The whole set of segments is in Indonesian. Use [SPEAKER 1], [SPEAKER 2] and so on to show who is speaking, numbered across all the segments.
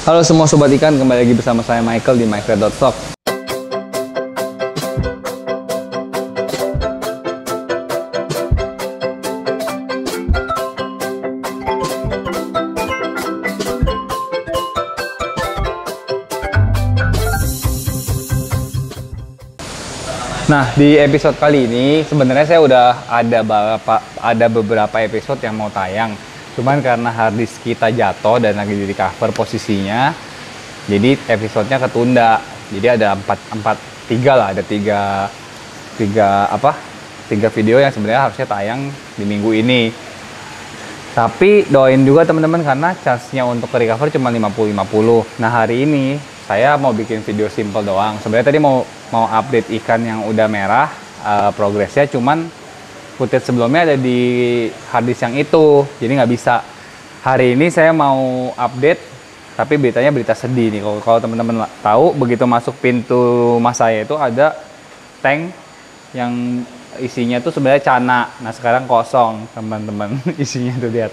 [SPEAKER 1] Halo semua Sobat Ikan, kembali lagi bersama saya Michael di mycred.vlog. Nah, di episode kali ini sebenarnya saya udah ada beberapa episode yang mau tayang. Cuman karena harddisk kita jatuh dan lagi di recover posisinya, jadi episodenya ketunda. Jadi ada tiga video yang sebenarnya harusnya tayang di minggu ini. Tapi doain juga teman-teman karena chance-nya untuk recover cuma 50-50. Nah, hari ini saya mau bikin video simple doang. Sebenarnya tadi mau update ikan yang udah merah, progresnya, cuman footage sebelumnya ada di harddisk yang itu, jadi nggak bisa. Hari ini saya mau update, tapi beritanya berita sedih nih. Kalau teman-teman tahu, begitu masuk pintu rumah saya itu ada tank yang isinya tuh sebenarnya cana. Nah, sekarang kosong teman-teman, isinya tuh lihat.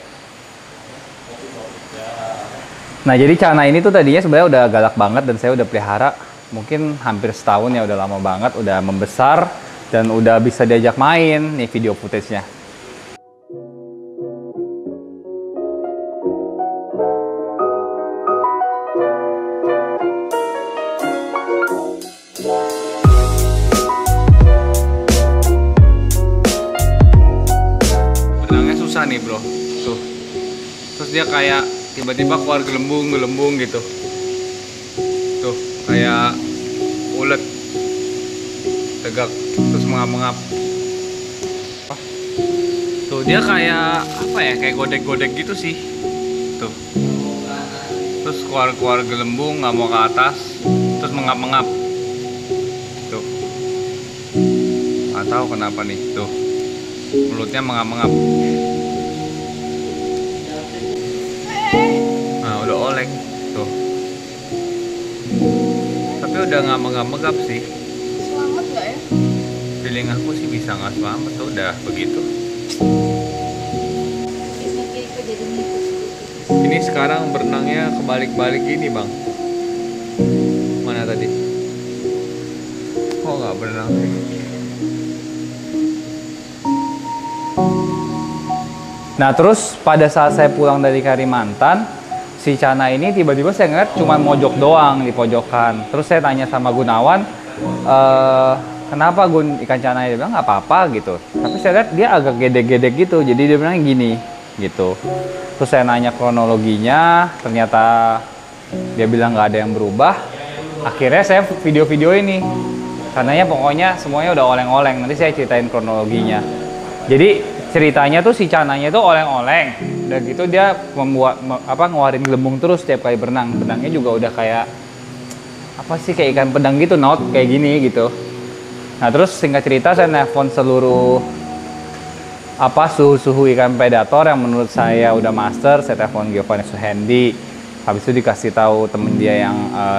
[SPEAKER 1] Nah, jadi cana ini tuh tadinya sebenarnya udah galak banget dan saya udah pelihara mungkin hampir setahun ya, udah lama banget, udah membesar dan udah bisa diajak main. Nih video footage-nya. Benangnya susah nih bro, tuh. Terus dia kayak tiba-tiba keluar gelembung gitu. Tuh, kayak ulet tegak terus mengap-mengap. Tuh dia kayak apa ya, kayak godek-godek gitu sih. Tuh, terus keluar gelembung, nggak mau ke atas, terus mengap-mengap. Tuh, nggak tahu kenapa nih. Tuh, mulutnya mengap-mengap. Nah, udah oleng. Tuh, tapi udah nggak megap-megap sih. Feeling aku sih bisa nggak selamat tuh, udah begitu. Ini sekarang berenangnya kebalik-balik gini bang. Mana tadi? Kok nggak berenang sih? Nah, terus pada saat saya pulang dari Kalimantan, si cana ini tiba-tiba saya ngeliat cuma mojok doang di pojokan. Terus saya tanya sama Gunawan, kenapa Gun, ikan cana? Dia bilang nggak apa-apa gitu. Tapi saya lihat dia agak gedek-gedek gitu, jadi dia bilang gini gitu. Terus saya nanya kronologinya, ternyata dia bilang nggak ada yang berubah. Akhirnya saya video-video ini, karenanya pokoknya semuanya udah oleng-oleng. Nanti saya ceritain kronologinya. Jadi ceritanya tuh si cananya tuh oleng-oleng, udah gitu dia ngeluarin gelembung terus setiap kali berenang. Benangnya juga udah kayak apa sih, kayak ikan pedang gitu, kayak gini gitu. Nah, terus singkat cerita saya nelpon seluruh suhu ikan predator yang menurut saya udah master. Saya telepon Giovanni Suhendi, habis itu dikasih tahu temen dia yang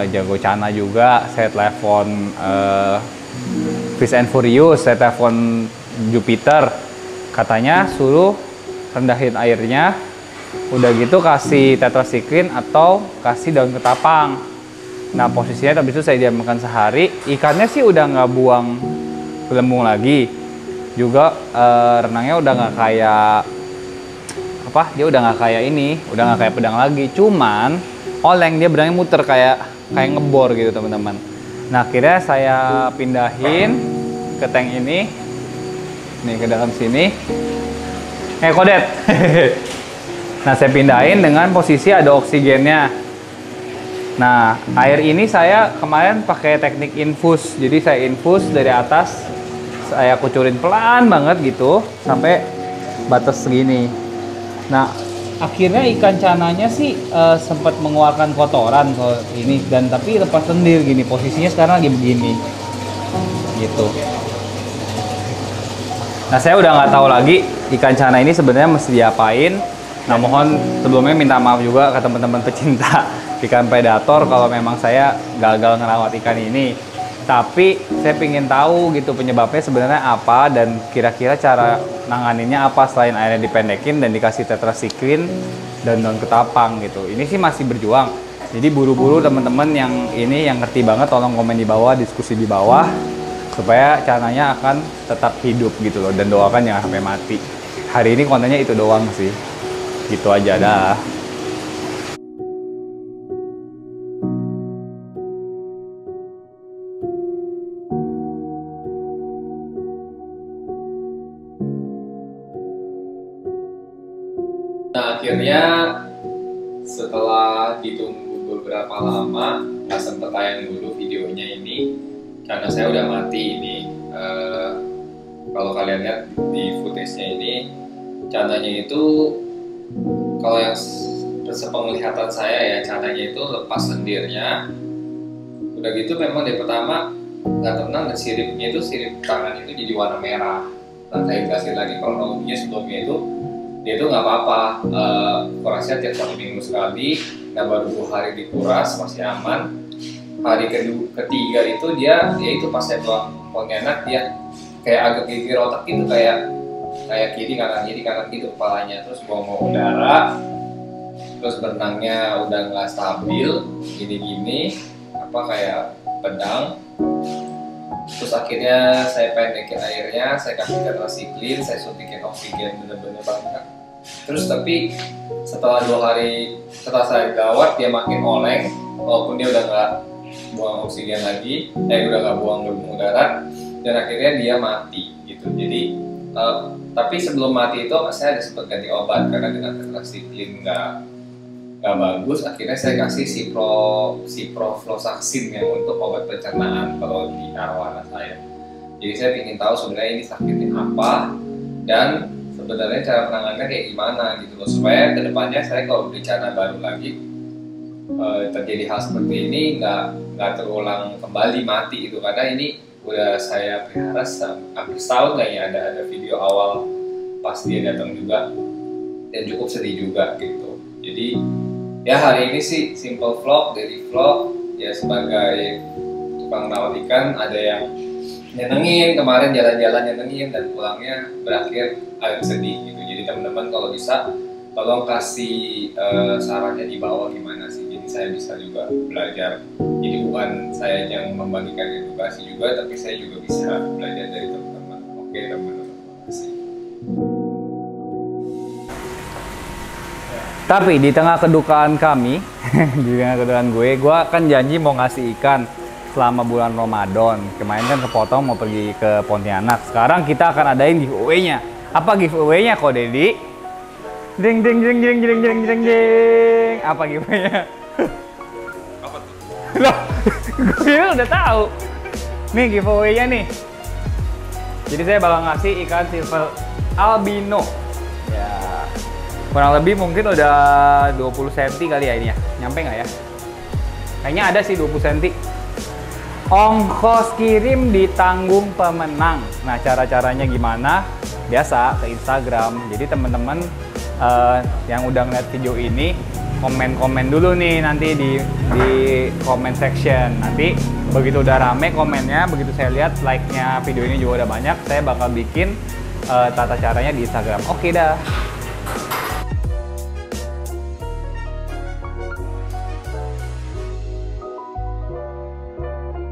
[SPEAKER 1] jago cana juga. Saya telepon Fish and Furious, saya telepon Jupiter, katanya suruh rendahin airnya, udah gitu kasih tetracycline atau kasih daun ketapang. Nah, posisinya habis itu saya diamkan sehari. Ikannya sih udah nggak buang gelembung lagi. Juga renangnya udah nggak kayak dia udah nggak kayak ini, udah nggak kayak pedang lagi. Cuman oleng, dia benangnya muter kayak ngebor gitu teman-teman. Nah, akhirnya saya pindahin ke tank ini, nih ke dalam sini. Kodet. Nah, saya pindahin dengan posisi ada oksigennya. Nah, air ini saya kemarin pakai teknik infus. Jadi saya infus dari atas, saya kucurin pelan banget gitu sampai batas segini. Nah, akhirnya ikan cananya sih sempat mengeluarkan kotoran kalau ini, dan tapi lepas lendir gini. Posisinya sekarang lagi begini gitu. Nah, saya udah nggak tahu lagi ikan cana ini sebenarnya mesti diapain. Nah, mohon sebelumnya minta maaf juga ke teman-teman pecinta ikan predator kalau memang saya gagal ngerawat ikan ini. Tapi saya pengen tahu gitu penyebabnya sebenarnya apa, dan kira-kira cara nanganinnya apa selain airnya dipendekin dan dikasih tetracycline dan daun ketapang gitu. Ini sih masih berjuang. Jadi buru-buru teman-teman yang ini yang ngerti banget tolong komen di bawah, diskusi di bawah supaya channelnya akan tetap hidup gitu loh, dan doakan jangan sampai mati. Hari ini kontennya itu doang sih. Gitu aja dah.
[SPEAKER 2] Nah, akhirnya setelah ditunggu beberapa lama, nggak sempet tayang dulu videonya ini karena saya udah mati ini. Kalau kalian lihat di footage-nya ini, channelnya itu kalau yang sepenglihatan saya ya, channelnya itu lepas lendirnya. Udah gitu memang dari pertama nggak tenang, dan siripnya itu, sirip tangan itu jadi warna merah. Nah, saya jelasin lagi kronologinya sebelumnya itu, dia itu nggak apa-apa, kurasnya tiap 1 minggu sekali. Nah, baru 2 hari dikuras masih aman. Hari ketiga itu dia itu pas saya buang Pontianak, dia kayak agak gigir otak gitu, kayak kiri kanan gitu kepalanya, terus buang udara, terus berenangnya udah nggak stabil, gini kayak pedang. Terus akhirnya saya pendekin airnya, saya kasih tetracycline, saya suntikin oksigen bener-bener banget. Terus tapi setelah 2 hari setelah saya gawat, dia makin oleng, walaupun dia udah nggak buang oksigen lagi, udah nggak buang udara, dan akhirnya dia mati gitu. Jadi tapi sebelum mati itu saya ada sempat ganti obat karena dengan tetracycline nggak bagus. Akhirnya saya kasih ciprofloxacin yang untuk obat pencernaan kalau di arwana saya. Jadi saya ingin tahu sebenarnya ini sakitnya apa dan sebenarnya cara penanganannya kayak gimana gitu loh, supaya kedepannya saya kalau berencana baru lagi terjadi hal seperti ini nggak terulang kembali mati gitu. Karena ini udah saya pelihara hampir setahun kayaknya. Ada video awal pas dia datang juga dan cukup sedih juga gitu. Jadi ya hari ini sih simple vlog, daily vlog ya, sebagai tukang rawat ikan. Ada yang nyenengin, kemarin jalan-jalan nyenengin, dan pulangnya berakhir agak sedih gitu. Jadi teman-teman kalau bisa tolong kasih sarannya di bawah gimana sih, jadi saya bisa juga belajar. Jadi bukan saya yang membagikan edukasi juga, tapi saya juga bisa belajar dari teman-teman. Oke teman-teman, terima kasih.
[SPEAKER 1] Tapi di tengah kedukaan kami, di tengah kedukaan gue kan janji mau ngasih ikan selama bulan Ramadan. Kemarin kan kepotong mau pergi ke Pontianak. Sekarang kita akan adain giveaway-nya. Apa giveaway-nya kok, Dedi? Ding ding ding ding ding ding ding ding. Apa giveaway-nya?
[SPEAKER 2] Apa tuh?
[SPEAKER 1] Loh, gue udah tahu. Nih giveaway-nya nih. Jadi saya bakal ngasih ikan silver albino. Ya, kurang lebih mungkin udah 20 cm kali ya ini ya. Nyampe nggak ya? Kayaknya ada sih 20 cm. Ongkos kirim ditanggung pemenang. Nah, cara-caranya gimana? Biasa ke Instagram. Jadi teman-teman yang udah ngeliat video ini, komen-komen dulu nih nanti di comment section. Nanti begitu udah rame komennya, begitu saya lihat like-nya video ini juga udah banyak, saya bakal bikin tata caranya di Instagram. Oke dah.